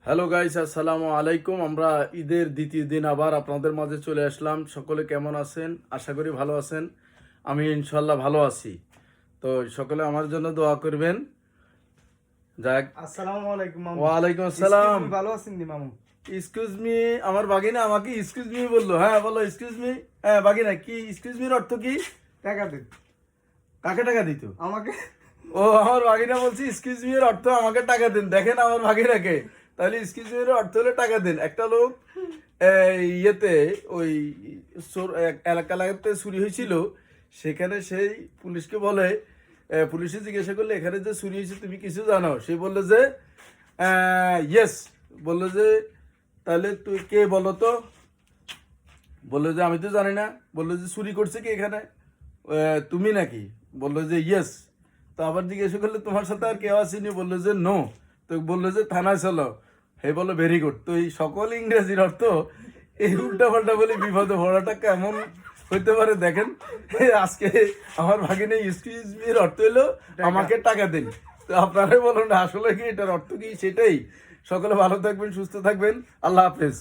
Hello guys, আসসালামু আলাইকুম। আমরা ঈদের দ্বিতীয় দিন আবার আপনাদের মাঝে চলে আসলাম। সকলে কেমন আছেন? আশা করি ভালো আছেন। আমি ইনশাল্লাহ ভালো আছি। তো সকলে আমার জন্য দোয়া করবেন। যাক, আসসালামু আলাইকুম মামু। ওয়ালাইকুম আসসালাম। তুমি ভালো আছেন নি মামু? এক্সকিউজ মি, আমার বাগিনা আমাকে এক্সকিউজ মি বললো। হ্যাঁ বলো এক্সকিউজ মি। হ্যাঁ বাগিনা, কি এক্সকিউজ মির অর্থ কি? টাকা দিন কাকে টাকা দিত? আমাকে। ও, আমার ভাগিনা বলছি এক্সকিউজ মি এর অর্থ আমাকে টাকা দিন। দেখেন আমার ভাগিনাকে, তাহলে এক্সকিউজ মি এর অর্থ হলে টাকা দিন। একটা লোক ইয়েতে ওই এলাকাতে চুরি হয়েছিল, সেখানে সেই পুলিশকে বলে, পুলিশে জিজ্ঞাসা করলে এখানে যে চুরি হয়েছে তুমি কিছু জানো? সে বললো যে ইয়েস। বললো যে তাহলে তুই কে বলো তো? বললো যে আমি তো জানি না। বললো যে চুরি করছে কি এখানে? তুমি নাকি? বললো যে ইয়েস। তো আবার জিজ্ঞাসা করলে তোমার সাথে আর কেউ আসেনি? বললো যে নো। তো বললো যে থানায় চলো। হে বলো ভেরি গুড। তো এই সকল ইংরেজির অর্থ এই উল্টা পাল্টা বলে বিপদে পড়াটা কেমন হইতে পারে দেখেন। আজকে আমার ভাগিনে এক্সকিউজ মি এর অর্থ হলো আমাকে টাকা দিন। তো আপনারাই বলুন আসলে কি এটার অর্থ কি? সেটাই। সকলে ভালো থাকবেন, সুস্থ থাকবেন। আল্লাহ হাফেজ।